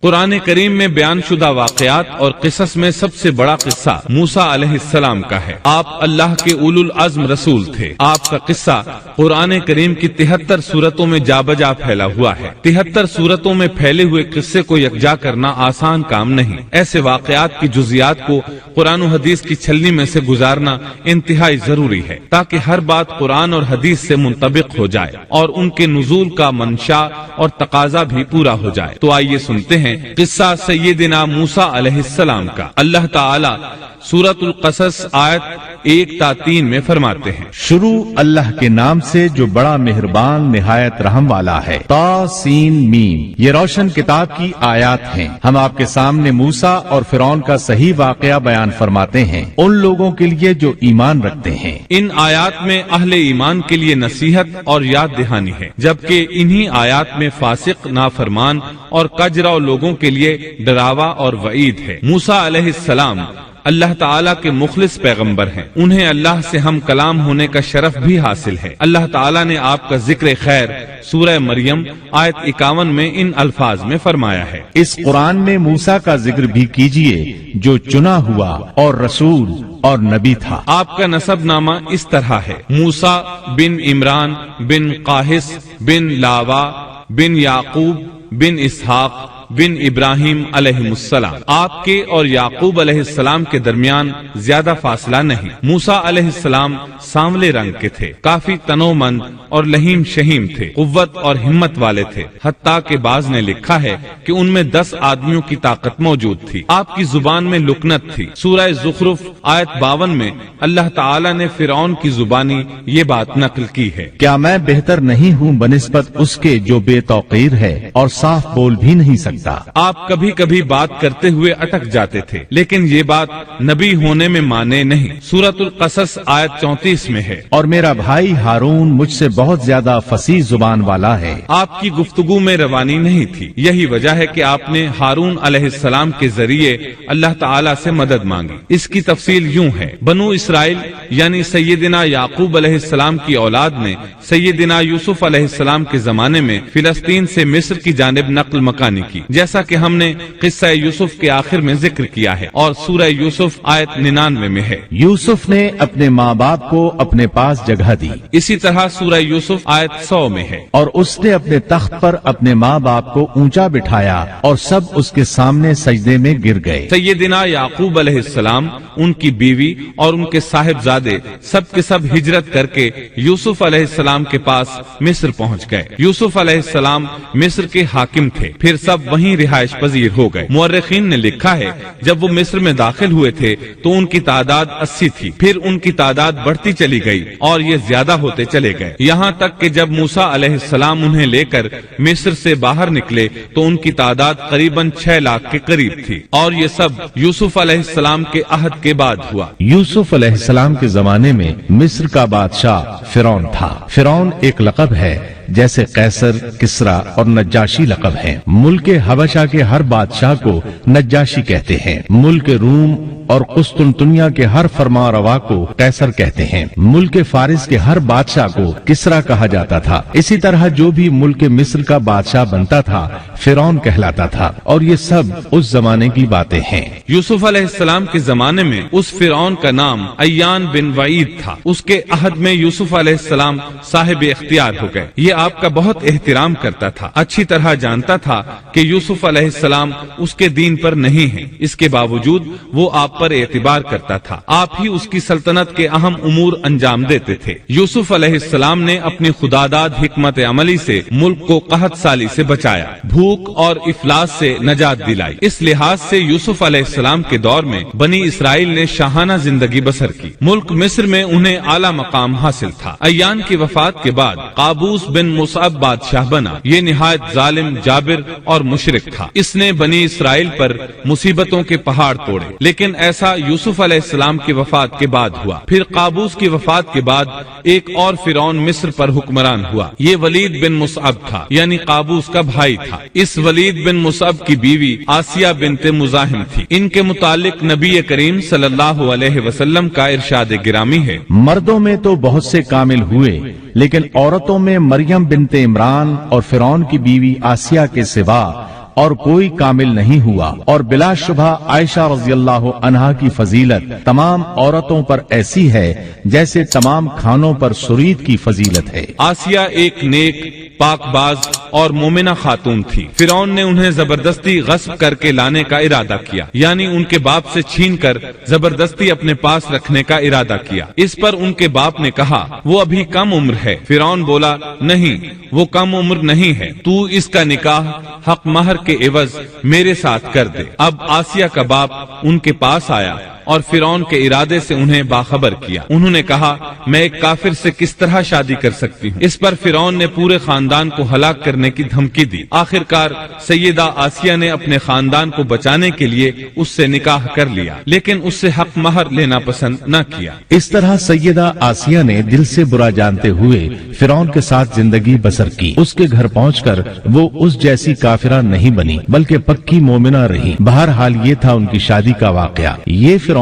قرآن کریم میں بیان شدہ واقعات اور قصص میں سب سے بڑا قصہ موسیٰ علیہ السلام کا ہے۔ آپ اللہ کے اولو العزم رسول تھے۔ آپ کا قصہ قرآن کریم کی 73 سورتوں میں جا بجا پھیلا ہوا ہے۔ 73 سورتوں میں پھیلے ہوئے قصے کو یکجا کرنا آسان کام نہیں۔ ایسے واقعات کی جزیات کو قرآن و حدیث کی چھلنی میں سے گزارنا انتہائی ضروری ہے تاکہ ہر بات قرآن اور حدیث سے منطبق ہو جائے اور ان کے نزول کا منشا اور تقاضا بھی پورا ہو جائے۔ تو آئیے سنتے ہیں قصہ سیدنا موسیٰ علیہ السلام کا۔ اللہ تعالی سورۃ القصص آیت 1 تا 3 میں فرماتے ہیں، شروع اللہ کے نام سے جو بڑا مہربان نہایت رحم والا ہے۔ تا سین میم، یہ روشن کتاب کی آیات ہیں۔ ہم آپ کے سامنے موسیٰ اور فرعون کا صحیح واقعہ بیان فرماتے ہیں ان لوگوں کے لیے جو ایمان رکھتے ہیں۔ ان آیات میں اہل ایمان کے لیے نصیحت اور یاد دہانی ہے، جبکہ انہی آیات میں فاسق، نافرمان اور کجرا لوگوں کے لیے ڈراوا اور وعید ہے۔ موسیٰ علیہ السلام اللہ تعالیٰ کے مخلص پیغمبر ہیں، انہیں اللہ سے ہم کلام ہونے کا شرف بھی حاصل ہے۔ اللہ تعالیٰ نے آپ کا ذکر خیر سورہ مریم آیت 51 میں ان الفاظ میں فرمایا ہے، اس قرآن میں موسیٰ کا ذکر بھی کیجئے جو چنا ہوا اور رسول اور نبی تھا۔ آپ کا نسب نامہ اس طرح ہے، موسیٰ بن عمران بن قاہس بن لاوا بن یعقوب بن اسحاق بن ابراہیم علیہ السلام۔ آپ کے اور یعقوب علیہ السلام کے درمیان زیادہ فاصلہ نہیں۔ موسیٰ علیہ السلام سانولے رنگ کے تھے، کافی تنو مند اور لہیم شہیم تھے، قوت اور ہمت والے تھے، حتیٰ کہ بعض نے لکھا ہے کہ ان میں 10 آدمیوں کی طاقت موجود تھی۔ آپ کی زبان میں لکنت تھی۔ سورہ زخرف آیت 52 میں اللہ تعالی نے فرعون کی زبانی یہ بات نقل کی ہے، کیا میں بہتر نہیں ہوں بنسبت اس کے جو بے توقیر ہے اور صاف بول بھی نہیں سکتا۔ آپ کبھی کبھی بات کرتے ہوئے اٹک جاتے تھے، لیکن یہ بات نبی ہونے میں مانے نہیں۔ سورۃ القصص آیت 34 میں ہے، اور میرا بھائی ہارون مجھ سے بہت زیادہ فصیح زبان والا ہے۔ آپ کی گفتگو میں روانی نہیں تھی، یہی وجہ ہے کہ آپ نے ہارون علیہ السلام کے ذریعے اللہ تعالی سے مدد مانگی۔ اس کی تفصیل یوں ہے، بنو اسرائیل یعنی سیدنا یعقوب علیہ السلام کی اولاد نے سیدنا یوسف علیہ السلام کے زمانے میں فلسطین سے مصر کی جانب نقل مکانی کی، جیسا کہ ہم نے قصہ یوسف کے آخر میں ذکر کیا ہے اور سورہ یوسف آیت 99 میں ہے۔ یوسف نے اپنے ماں باپ کو اپنے پاس جگہ دی، اسی طرح سورہ یوسف آیت 100 میں ہے، اور اس نے اپنے تخت پر اپنے ماں باپ کو اونچا بٹھایا اور سب اس کے سامنے سجدے میں گر گئے۔ سیدنا یعقوب علیہ السلام، ان کی بیوی اور ان کے صاحبزادے سب کے سب ہجرت کر کے یوسف علیہ السلام کے پاس مصر پہنچ گئے۔ یوسف علیہ السلام مصر کے حاکم تھے، پھر سب وہیں رہائش پذیر ہو گئے۔ مورخین نے لکھا ہے جب وہ مصر میں داخل ہوئے تھے تو ان کی تعداد 80 تھی، پھر ان کی تعداد بڑھتی چلی گئی اور یہ زیادہ ہوتے چلے گئے، یہاں تک کہ جب موسیٰ علیہ السلام انہیں لے کر مصر سے باہر نکلے تو ان کی تعداد قریباً 6 لاکھ کے قریب تھی، اور یہ سب یوسف علیہ السلام کے عہد کے بعد ہوا۔ یوسف علیہ السلام کے زمانے میں مصر کا بادشاہ فرعون تھا۔ فرعون ایک لقب ہے جیسے قیصر، کسرا اور نجاشی لقب ہیں۔ ملک حبشہ کے ہر بادشاہ کو نجاشی کہتے ہیں، ملک روم اور قسطنطنیہ کے ہر فرما روا کو قیصر کہتے ہیں، ملک فارس کے ہر بادشاہ کو کسرا کہا جاتا تھا۔ اسی طرح جو بھی ملک مصر کا بادشاہ بنتا تھا فرعون کہلاتا تھا، اور یہ سب اس زمانے کی باتیں ہیں۔ یوسف علیہ السلام کے زمانے میں اس فرعون کا نام ایان بن وعید تھا۔ اس کے عہد میں یوسف علیہ السلام صاحب اختیار ہو گئے۔ یہ آپ کا بہت احترام کرتا تھا، اچھی طرح جانتا تھا کہ یوسف علیہ السلام اس کے دین پر نہیں ہیں، اس کے باوجود وہ آپ پر اعتبار کرتا تھا۔ آپ ہی اس کی سلطنت کے اہم امور انجام دیتے تھے۔ یوسف علیہ السلام نے اپنی خداداد حکمت عملی سے ملک کو قحط سالی سے بچایا، بھوک اور افلاس سے نجات دلائی۔ اس لحاظ سے یوسف علیہ السلام کے دور میں بنی اسرائیل نے شاہانہ زندگی بسر کی۔ ملک مصر میں انہیں اعلیٰ مقام حاصل تھا۔ ایان کی وفات کے بعد قابوس بن مصعب بادشاہ بنا۔ یہ نہایت ظالم، جابر اور مشرک تھا۔ اس نے بنی اسرائیل پر مصیبتوں کے پہاڑ توڑے، لیکن ایسا یوسف علیہ السلام کی وفات کے بعد ہوا۔ پھر قابوس کی وفات کے بعد ایک اور فرعون مصر پر حکمران ہوا۔ یہ ولید بن مصعب تھا، یعنی قابوس کا بھائی تھا۔ اس ولید بن مصعب کی بیوی آسیہ بنت مزاحم تھی۔ ان کے متعلق نبی کریم صلی اللہ علیہ وسلم کا ارشاد گرامی ہے، مردوں میں تو بہت سے کامل ہوئے، لیکن عورتوں میں مریم بنت عمران اور فرعون کی بیوی آسیہ کے سوا اور کوئی کامل نہیں ہوا، اور بلا شبہ عائشہ رضی اللہ عنہا کی فضیلت تمام عورتوں پر ایسی ہے جیسے تمام کھانوں پر سرید کی فضیلت ہے۔ آسیہ ایک نیک، پاک باز اور مومنہ خاتون تھی۔ فرعون نے انہیں زبردستی غصب کر کے لانے کا ارادہ کیا، یعنی ان کے باپ سے چھین کر زبردستی اپنے پاس رکھنے کا ارادہ کیا۔ اس پر ان کے باپ نے کہا وہ ابھی کم عمر ہے۔ فرعون بولا نہیں، وہ کم عمر نہیں ہے، تو اس کا نکاح حق مہر کے عوض میرے ساتھ کر دے۔ اب آسیہ کا باپ ان کے پاس آیا اور فرعون کے ارادے سے انہیں باخبر کیا۔ انہوں نے کہا میں ایک کافر سے کس طرح شادی کر سکتی ہوں؟ اس پر فرعون نے پورے خاندان کو ہلاک کرنے کی دھمکی دی۔ آخرکار سیدہ آسیہ نے اپنے خاندان کو بچانے کے لیے اس سے نکاح کر لیا، لیکن اس سے حق مہر لینا پسند نہ کیا۔ اس طرح سیدہ آسیہ نے دل سے برا جانتے ہوئے فرعون کے ساتھ زندگی بسر کی۔ اس کے گھر پہنچ کر وہ اس جیسی کافرہ نہیں بنی بلکہ پکی مومنہ رہی۔ بہرحال یہ تھا ان کی شادی کا واقعہ۔ یہ فرعون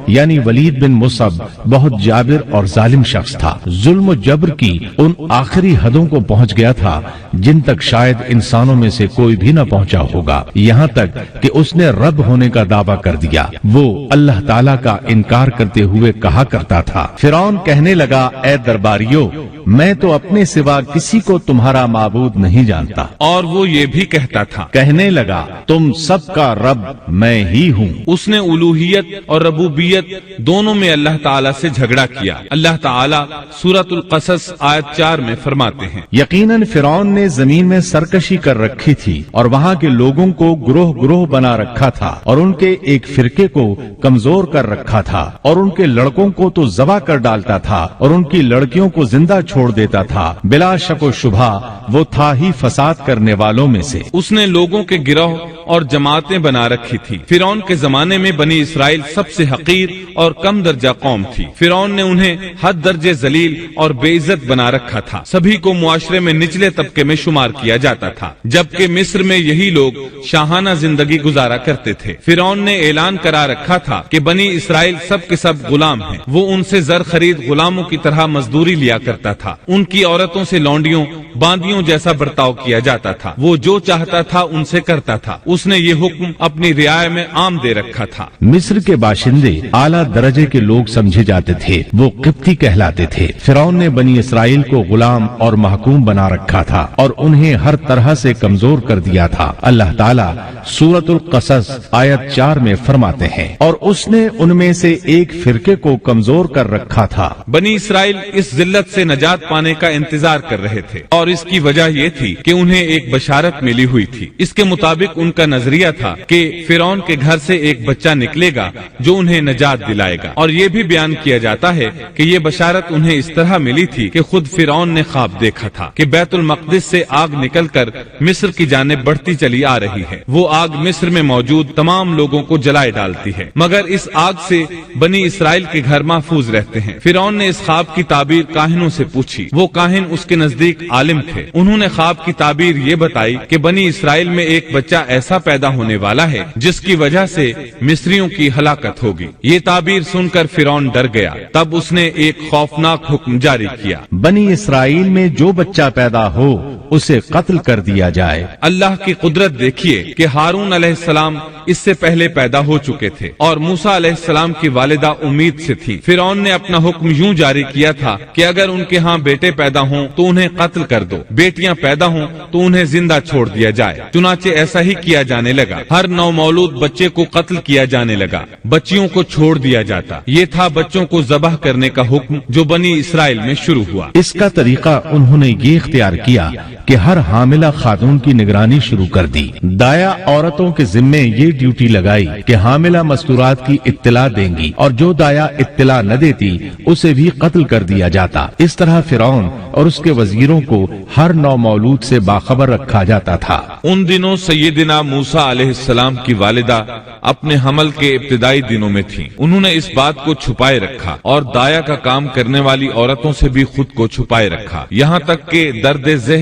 یعنی ولید بن مصعب بہت جابر اور ظالم شخص تھا۔ ظلم و جبر کی ان آخری حدوں کو پہنچ گیا تھا جن تک شاید انسانوں میں سے کوئی بھی نہ پہنچا ہوگا، یہاں تک کہ اس نے رب ہونے کا دعویٰ کر دیا۔ وہ اللہ تعالیٰ کا انکار کرتے ہوئے کہا کرتا تھا۔ فرعون کہنے لگا اے درباریوں، میں تو اپنے سوا کسی کو تمہارا معبود نہیں جانتا، اور وہ یہ بھی کہتا تھا، کہنے لگا تم سب کا رب میں ہی ہوں۔ اس نے الوہیت اور ربوبیت دونوں میں اللہ تعالیٰ سے جھگڑا کیا۔ اللہ تعالیٰ سورۃ القصص آیت 4 میں فرماتے ہیں یقیناً فرعون نے زمین میں سرکشی کر رکھی تھی اور وہاں کے لوگوں کو گروہ گروہ بنا رکھا تھا اور ان کے ایک فرقے کو کمزور کر رکھا تھا اور ان کے لڑکوں کو تو ذبح کر ڈالتا تھا اور ان کی لڑکیوں کو زندہ چھوڑ دیتا تھا۔ بلا شک و شبہ وہ تھا ہی فساد کرنے والوں میں سے۔ اس نے لوگوں کے گروہ اور جماعتیں بنا رکھی تھی۔ فرعون کے زمانے میں بنی اسرائیل سب سے حقیر اور کم درجہ قوم تھی۔ فرعون نے انہیں حد درجے ذلیل اور بے عزت بنا رکھا تھا۔ سبھی کو معاشرے میں نچلے طبقے میں شمار کیا جاتا تھا، جبکہ مصر میں یہی لوگ شاہانہ زندگی گزارا کرتے تھے۔ فرعون نے اعلان کرا رکھا تھا کہ بنی اسرائیل سب کے سب غلام ہیں۔ وہ ان سے زر خرید غلاموں کی طرح مزدوری لیا کرتا تھا۔ ان کی عورتوں سے لونڈیوں باندیوں جیسا برتاؤ کیا جاتا تھا۔ وہ جو چاہتا تھا ان سے کرتا تھا۔ اس نے یہ حکم اپنی رعایا میں عام دے رکھا تھا۔ مصر کے باشندے اعلیٰ درجے کے لوگ سمجھے جاتے تھے، وہ قبطی کہلاتے تھے۔ فرعون نے بنی اسرائیل کو غلام اور محکوم بنا رکھا تھا اور انہیں ہر طرح سے کمزور کر دیا تھا۔ اللہ تعالیٰ سورۃ القصص آیت 4 میں فرماتے ہیں اور اس نے ان میں سے ایک فرقے کو کمزور کر رکھا تھا۔ بنی اسرائیل اس ذلت سے نجات پانے کا انتظار کر رہے تھے، اور اس کی وجہ یہ تھی کہ انہیں ایک بشارت ملی ہوئی تھی۔ اس کے مطابق ان کا نظریہ تھا کہ فرعون کے گھر سے ایک بچہ نکلے گا جو انہیں نجات دلائے گا، اور یہ بھی بیان کیا جاتا ہے کہ یہ بشارت انہیں اس طرح ملی تھی کہ خود فرعون نے خواب دیکھا تھا کہ بیت المقدس سے آگ نکل کر مصر کی جانب بڑھتی چلی آ رہی ہے۔ وہ آگ مصر میں موجود تمام لوگوں کو جلائے ڈالتی ہے، مگر اس آگ سے بنی اسرائیل کے گھر محفوظ رہتے ہیں۔ فرعون نے اس خواب کی تعبیر کاہنوں سے پوچھی۔ وہ کاہن اس کے نزدیک عالم تھے۔ انہوں نے خواب کی تعبیر یہ بتائی کہ بنی اسرائیل میں ایک بچہ ایسا پیدا ہونے والا ہے جس کی وجہ سے مصریوں کی ہلاکت ہوگی۔ یہ تعبیر سن کر فرعون ڈر گیا۔ تب اس نے ایک خوفناک حکم جاری کیا، بنی اسرائیل میں جو بچہ پیدا ہو اسے قتل کر دیا جائے۔ اللہ کی قدرت دیکھیے کہ ہارون علیہ السلام اس سے پہلے پیدا ہو چکے تھے اور موسیٰ علیہ السلام کی والدہ امید سے تھی۔ فرعون نے اپنا حکم یوں جاری کیا تھا کہ اگر ان کے ہاں بیٹے پیدا ہوں تو انہیں قتل کر دو، بیٹیاں پیدا ہوں تو انہیں زندہ چھوڑ دیا جائے۔ چنانچہ ایسا ہی کیا جانے لگا۔ ہر نو مولود بچے کو قتل کیا جانے لگا، بچیوں کو چھوڑ دیا جاتا۔ یہ تھا بچوں کو ذبح کرنے کا حکم جو بنی اسرائیل میں شروع ہوا۔ اس کا طریقہ انہوں نے یہ اختیار کیا کہ ہر حاملہ خاتون کی نگرانی شروع کر دی۔ دایا عورتوں کے ذمے یہ ڈیوٹی لگائی کہ حاملہ مستورات کی اطلاع دیں گی، اور جو دایا اطلاع نہ دیتی اسے بھی قتل کر دیا جاتا۔ اس طرح فرعون اور اس کے وزیروں کو ہر نو مولود سے باخبر رکھا جاتا تھا۔ ان دنوں سیدنا موسیٰ علیہ السلام کی والدہ اپنے حمل کے ابتدائی دنوں میں تھیں۔ انہوں نے اس بات کو چھپائے رکھا اور دایا کا کام کرنے والی عورتوں سے بھی خود کو چھپائے رکھا، یہاں تک کہ درد ذہ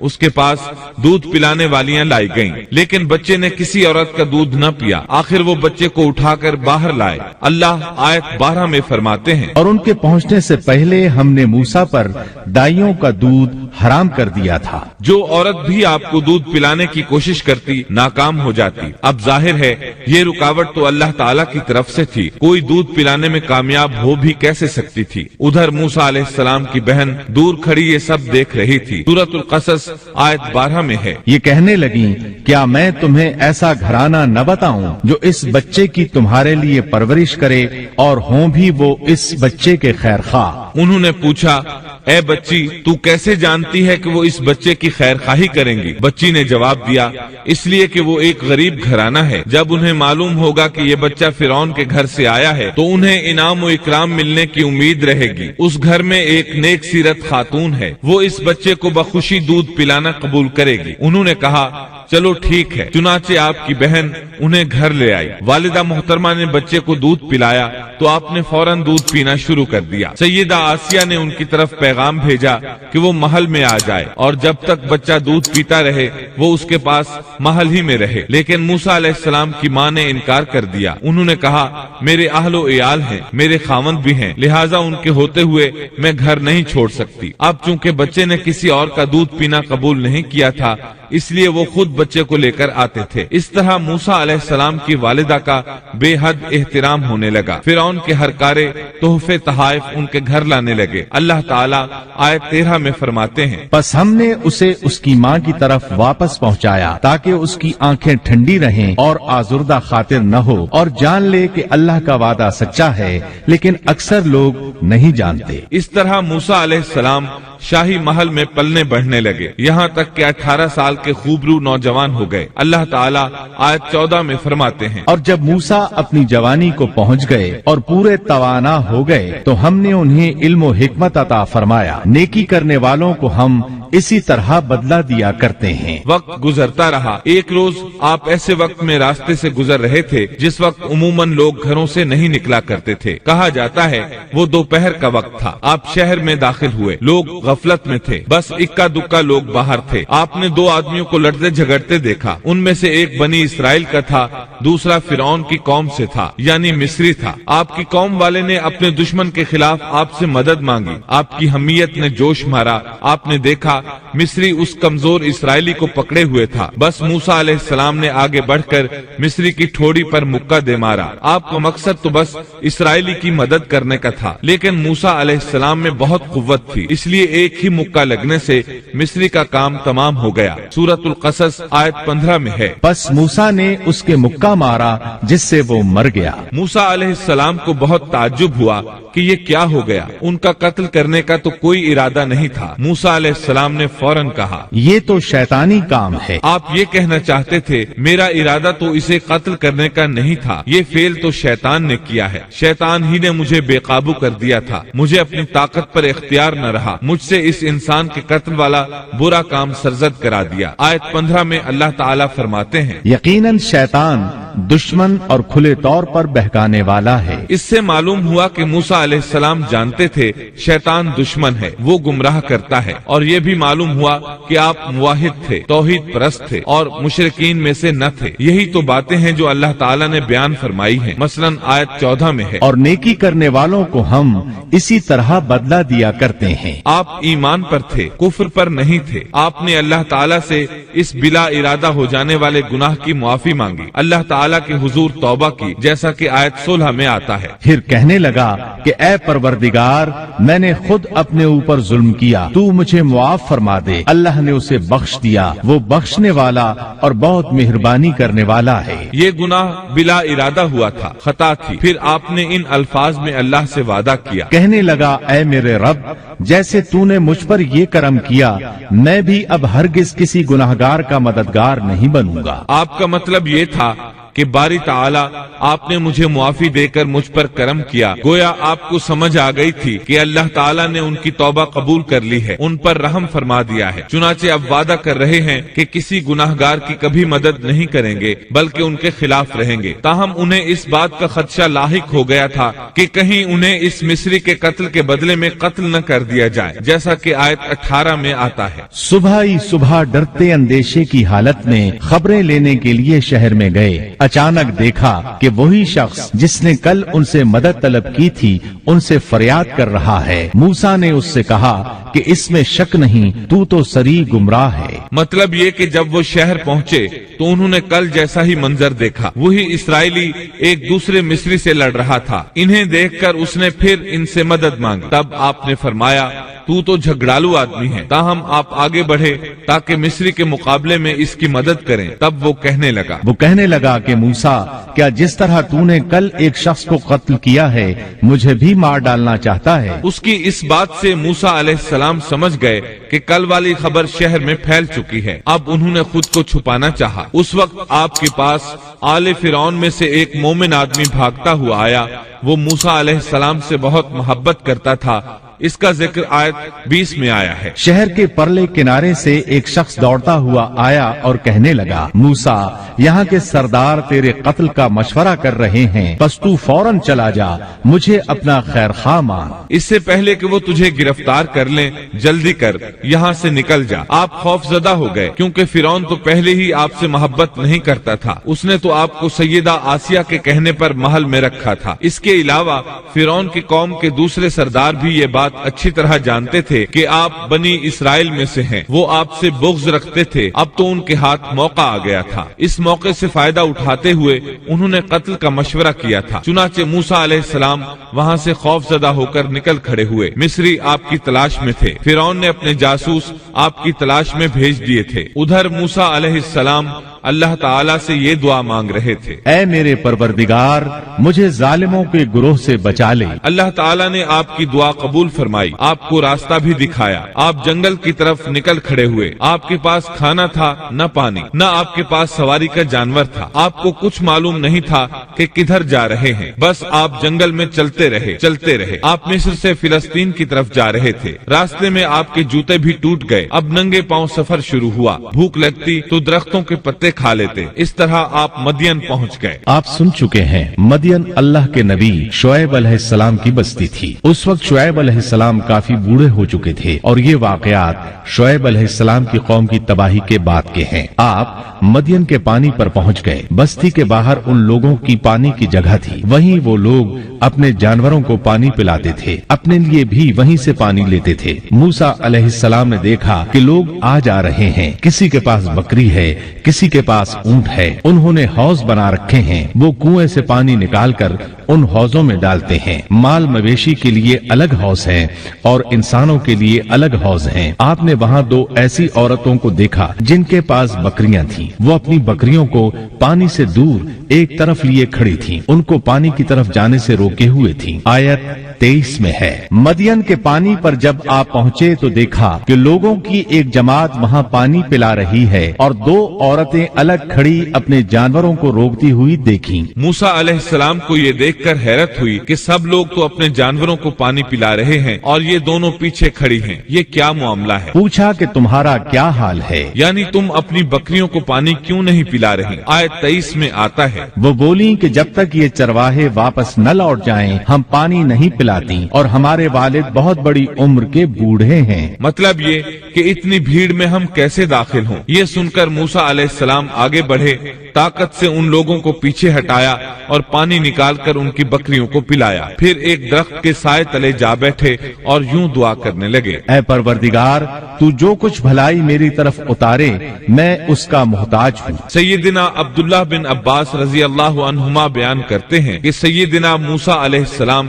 اس کے پاس دودھ پلانے والیاں لائی گئیں، لیکن بچے نے کسی عورت کا دودھ نہ پیا۔ آخر وہ بچے کو اٹھا کر باہر لائے۔ اللہ آیت 12 میں فرماتے ہیں، اور ان کے پہنچنے سے پہلے ہم نے موسیٰ پر دائیوں کا دودھ حرام کر دیا تھا۔ جو عورت بھی آپ کو دودھ پلانے کی کوشش کرتی ناکام ہو جاتی۔ اب ظاہر ہے یہ رکاوٹ تو اللہ تعالیٰ کی طرف سے تھی، کوئی دودھ پلانے میں کامیاب ہو بھی کیسے سکتی تھی۔ ادھر موسیٰ علیہ السلام کی بہن دور کھڑی یہ سب دیکھ رہی تھی۔ سورۃ القصص آیت 12 میں ہے، یہ کہنے لگیں، کیا میں تمہیں ایسا گھرانہ نہ بتاؤں جو اس بچے کی تمہارے لیے پرورش کرے اور ہوں بھی وہ اس بچے کے خیر خواہ۔ انہوں نے پوچھا، اے بچی تو کیسے جانتی ہے کہ وہ اس بچے کی خیر خواہی کریں گی؟ بچی نے جواب دیا، اس لیے کہ وہ ایک غریب گھرانہ ہے۔ جب انہیں معلوم ہوگا کہ یہ بچہ فرعون کے گھر سے آیا ہے تو انہیں انعام و اکرام ملنے کی امید رہے گی۔ اس گھر میں ایک نیک سیرت خاتون ہے، وہ اس بچے کو بخوشی دودھ پلانا قبول کرے گی۔ انہوں نے کہا، چلو ٹھیک ہے۔ چنانچہ آپ کی بہن انہیں گھر لے آئی۔ والدہ محترمہ نے بچے کو دودھ پلایا تو آپ نے فوراً دودھ پینا شروع کر دیا۔ سیدہ آسیہ نے ان کی طرف پیغام بھیجا کہ وہ محل میں آ جائے اور جب تک بچہ دودھ پیتا رہے وہ اس کے پاس محل ہی میں رہے، لیکن موسیٰ علیہ السلام کی ماں نے انکار کر دیا۔ انہوں نے کہا، میرے اہل و عیال ہیں، میرے خاوند بھی ہیں، لہٰذا ان کے ہوتے ہوئے میں گھر نہیں چھوڑ سکتی۔ اب چونکہ بچے نے کسی اور کا دودھ پینا قبول نہیں کیا تھا اس لیے وہ خود بچے کو لے کر آتے تھے۔ اس طرح موسیٰ علیہ السلام کی والدہ کا بے حد احترام ہونے لگا۔ فرعون کے ہر کارے تحفے تحائف ان کے گھر لانے لگے۔ اللہ تعالیٰ آیت 13 میں فرماتے ہیں، پس ہم نے اسے اس کی ماں کی طرف واپس پہنچایا تاکہ اس کی آنکھیں ٹھنڈی رہیں اور آزردہ خاطر نہ ہو، اور جان لے کہ اللہ کا وعدہ سچا ہے، لیکن اکثر لوگ نہیں جانتے۔ اس طرح موسیٰ علیہ السلام شاہی محل میں پلنے بڑھنے لگے، یہاں تک کہ 18 سال کے خوبرو نوجوان ہو گئے۔ اللہ تعالیٰ آیت 14 میں فرماتے ہیں، اور جب موسیٰ اپنی جوانی کو پہنچ گئے اور پورے توانا ہو گئے تو ہم نے انہیں علم و حکمت عطا فرمایا۔ نیکی کرنے والوں کو ہم اسی طرح بدلہ دیا کرتے ہیں۔ وقت گزرتا رہا۔ ایک روز آپ ایسے وقت میں راستے سے گزر رہے تھے جس وقت عموماً لوگ گھروں سے نہیں نکلا کرتے تھے۔ کہا جاتا ہے وہ دوپہر کا وقت تھا۔ آپ شہر میں داخل ہوئے، لوگ غفلت میں تھے، بس اکا دکا لوگ باہر تھے۔ آپ نے دو آدمیوں کو لڑتے جھگڑتے دیکھا، ان میں سے ایک بنی اسرائیل کا تھا، دوسرا فرعون کی قوم سے تھا، یعنی مصری تھا۔ آپ کی قوم والے نے اپنے دشمن کے خلاف آپ سے مدد مانگی۔ آپ کی حمیت نے جوش مارا۔ آپ نے دیکھا مصری اس کمزور اسرائیلی کو پکڑے ہوئے تھا۔ بس موسیٰ علیہ السلام نے آگے بڑھ کر مصری کی ٹھوڑی پر مکہ دے مارا۔ آپ کا مقصد تو بس اسرائیلی کی مدد کرنے کا تھا، لیکن موسیٰ علیہ السلام میں بہت قوت تھی، اس لیے ایک ہی مکہ لگنے سے مصری کا کام تمام ہو گیا۔ سورۃ القصص آیت 15 میں ہے، پس موسیٰ نے اس کے مکہ مارا جس سے وہ مر گیا۔ موسیٰ علیہ السلام کو بہت تعجب ہوا کہ یہ کیا ہو گیا، ان کا قتل کرنے کا تو کوئی ارادہ نہیں تھا۔ موسیٰ علیہ السلام نے فوراً کہا، یہ تو شیطانی کام ہے۔ آپ یہ کہنا چاہتے تھے میرا ارادہ تو اسے قتل کرنے کا نہیں تھا، یہ فعل تو شیطان نے کیا ہے، شیطان ہی نے مجھے بے قابو کر دیا تھا، مجھے اپنی طاقت پر اختیار نہ رہا، مجھ سے اس انسان کے قتل والا برا کام سرزد کرا دیا۔ آیت 15 میں اللہ تعالیٰ فرماتے ہیں، یقیناً شیطان دشمن اور کھلے طور پر بہکانے والا ہے۔ اس سے معلوم ہوا کہ موسیٰ علیہ السلام جانتے تھے شیطان دشمن ہے، وہ گمراہ کرتا ہے، اور یہ بھی معلوم ہوا کہ آپ موحد تھے، توحید پرست تھے اور مشرکین میں سے نہ تھے۔ یہی تو باتیں ہیں جو اللہ تعالیٰ نے بیان فرمائی ہیں۔ مثلاً آیت 14 میں ہے، اور نیکی کرنے والوں کو ہم اسی طرح بدلہ دیا کرتے ہیں۔ آپ ایمان پر تھے، کفر پر نہیں تھے۔ آپ نے اللہ تعالیٰ سے اس بلا ارادہ ہو جانے والے گناہ کی معافی مانگی، اللہ تعالیٰ کے حضور توبہ کی، جیسا کہ آیت 16 میں آتا ہے۔ پھر کہنے لگا کہ اے پروردگار، میں نے خود اپنے اوپر ظلم کیا، تو مجھے معاف فرما دے۔ اللہ نے اسے بخش دیا، وہ بخشنے والا اور بہت مہربانی کرنے والا ہے۔ یہ گناہ بلا ارادہ ہوا تھا، خطا تھی۔ پھر آپ نے ان الفاظ میں اللہ سے وعدہ کیا، کہنے لگا اے میرے رب، جیسے تو نے مجھ پر یہ کرم کیا، میں بھی اب ہرگز کسی گناہگار کا مددگار نہیں بنوں گا۔ آپ کا مطلب یہ تھا کہ باری تعالی آپ نے مجھے معافی دے کر مجھ پر کرم کیا، گویا آپ کو سمجھ آ گئی تھی کہ اللہ تعالی نے ان کی توبہ قبول کر لی ہے، ان پر رحم فرما دیا ہے، چنانچہ اب وعدہ کر رہے ہیں کہ کسی گناہگار کی کبھی مدد نہیں کریں گے بلکہ ان کے خلاف رہیں گے۔ تاہم انہیں اس بات کا خدشہ لاحق ہو گیا تھا کہ کہیں انہیں اس مصری کے قتل کے بدلے میں قتل نہ کر دیا جائے، جیسا کہ آیت 18 میں آتا ہے۔ صبح ہی صبح ڈرتے اندیشے کی حالت میں خبریں لینے کے لیے شہر میں گئے۔ اچانک دیکھا کہ وہی شخص جس نے کل ان سے مدد طلب کی تھی ان سے فریاد کر رہا ہے۔ موسیٰ نے اس سے کہا کہ اس میں شک نہیں، تو سری گمراہ ہے۔ مطلب یہ کہ جب وہ شہر پہنچے تو انہوں نے کل جیسا ہی منظر دیکھا، وہی اسرائیلی ایک دوسرے مصری سے لڑ رہا تھا۔ انہیں دیکھ کر اس نے پھر ان سے مدد مانگی۔ تب آپ نے فرمایا تو جھگڑالو آدمی ہے، تاہم آپ آگے بڑھے تاکہ مصری کے مقابلے میں اس کی مدد کریں۔ تب وہ کہنے لگا کہ موسیٰ، کیا جس طرح تو نے کل ایک شخص کو قتل کیا ہے مجھے بھی مار ڈالنا چاہتا ہے؟ اس کی اس بات سے موسیٰ علیہ السلام سمجھ گئے کہ کل والی خبر شہر میں پھیل چکی ہے۔ اب انہوں نے خود کو چھپانا چاہا۔ اس وقت آپ کے پاس آل فرعون میں سے ایک مومن آدمی بھاگتا ہوا آیا۔ وہ موسیٰ علیہ السلام سے بہت محبت کرتا تھا۔ اس کا ذکر آیت 20 میں آیا ہے۔ شہر کے پرلے کنارے سے ایک شخص دوڑتا ہوا آیا اور کہنے لگا، موسیٰ، یہاں کے سردار تیرے قتل کا مشورہ کر رہے ہیں، بس تو فوراً چلا جا، مجھے اپنا خیر خواہ مان۔ اس سے پہلے کہ وہ تجھے گرفتار کر لیں، جلدی کر، یہاں سے نکل جا۔ آپ خوف زدہ ہو گئے کیونکہ فرعون تو پہلے ہی آپ سے محبت نہیں کرتا تھا۔ اس نے تو آپ کو سیدہ آسیہ کے کہنے پر محل میں رکھا تھا۔ اس کے علاوہ فرعون کی قوم کے دوسرے سردار بھی یہ بات اچھی طرح جانتے تھے کہ آپ بنی اسرائیل میں سے ہیں۔ وہ آپ سے بغض رکھتے تھے۔ اب تو ان کے ہاتھ موقع آ گیا تھا۔ اس موقع سے فائدہ اٹھاتے ہوئے انہوں نے قتل کا مشورہ کیا تھا۔ چنانچہ موسیٰ علیہ السلام وہاں سے خوف زدہ ہو کر نکل کھڑے ہوئے۔ مصری آپ کی تلاش میں تھے۔ فرعون نے اپنے جاسوس آپ کی تلاش میں بھیج دیے تھے۔ ادھر موسیٰ علیہ السلام اللہ تعالیٰ سے یہ دعا مانگ رہے تھے، اے میرے پروردگار، مجھے ظالموں کے گروہ سے بچا لے۔ اللہ تعالیٰ نے آپ کی دعا قبول فرمائی، آپ کو راستہ بھی دکھایا۔ آپ جنگل کی طرف نکل کھڑے ہوئے۔ آپ کے پاس کھانا تھا نہ پانی، نہ آپ کے پاس سواری کا جانور تھا۔ آپ کو کچھ معلوم نہیں تھا کہ کدھر جا رہے ہیں، بس آپ جنگل میں چلتے رہے۔ آپ مصر سے فلسطین کی طرف جا رہے تھے۔ راستے میں آپ کے جوتے بھی ٹوٹ گئے۔ اب ننگے پاؤں سفر شروع ہوا۔ بھوک لگتی تو درختوں کے پتے کھا لیتے۔ اس طرح آپ مدین پہنچ گئے۔ آپ سن چکے ہیں مدین اللہ کے نبی شعیب علیہ السلام کی بستی تھی۔ اس وقت شعیب علیہ السلام کافی بوڑھے ہو چکے تھے اور یہ واقعات شعیب علیہ السلام کی قوم کی تباہی کے بعد کے ہیں۔ آپ مدین کے پانی پر پہنچ گئے۔ بستی کے باہر ان لوگوں کی پانی کی جگہ تھی، وہیں وہ لوگ اپنے جانوروں کو پانی پلاتے تھے، اپنے لیے بھی وہیں سے پانی لیتے تھے۔ موسیٰ علیہ السلام نے دیکھا کہ لوگ آ جا رہے ہیں، کسی کے پاس بکری ہے، کسی کے پاس اونٹ ہے، انہوں نے حوض بنا رکھے ہیں، وہ کنویں سے پانی نکال کر ان حوضوں میں ڈالتے ہیں۔ مال مویشی کے لیے الگ حوض ہیں اور انسانوں کے لیے الگ حوض ہیں۔ آپ نے وہاں دو ایسی عورتوں کو دیکھا جن کے پاس بکریاں تھیں، وہ اپنی بکریوں کو پانی سے دور ایک طرف لیے کھڑی تھیں، ان کو پانی کی طرف جانے سے روکے ہوئے تھیں۔ آیت 23 میں ہے، مدین کے پانی پر جب آپ پہنچے تو دیکھا کہ لوگوں کی ایک جماعت وہاں پانی پلا رہی ہے اور دو عورتیں الگ کھڑی اپنے جانوروں کو روکتی ہوئی دیکھیں۔ موسیٰ علیہ السلام کو یہ دیکھ کر حیرت ہوئی کہ سب لوگ تو اپنے جانوروں کو پانی پلا رہے ہیں اور یہ دونوں پیچھے کھڑی ہیں، یہ کیا معاملہ ہے؟ پوچھا کہ تمہارا کیا حال ہے، یعنی تم اپنی بکریوں کو پانی کیوں نہیں پلا رہی؟ آیت 23 میں آتا ہے، وہ بولی کہ جب تک یہ چرواہے واپس نہ لوٹ جائیں ہم پانی نہیں پلاتی اور ہمارے والد بہت بڑی عمر کے بوڑھے ہیں۔ مطلب یہ کہ اتنی بھیڑ میں ہم کیسے داخل ہوں؟ یہ سن کر موسیٰ علیہ السلام آگے بڑھے، طاقت سے ان لوگوں کو پیچھے ہٹایا اور پانی نکال کر ان کی بکریوں کو پلایا۔ پھر ایک درخت کے سائے تلے جا بیٹھے اور یوں دعا کرنے لگے، اے پروردگار، تو جو کچھ بھلائی میری طرف اتارے میں اس کا محتاج ہوں۔ سیدنا عبداللہ بن عباس رضی اللہ عنہما بیان کرتے ہیں کہ سیدنا موسیٰ علیہ السلام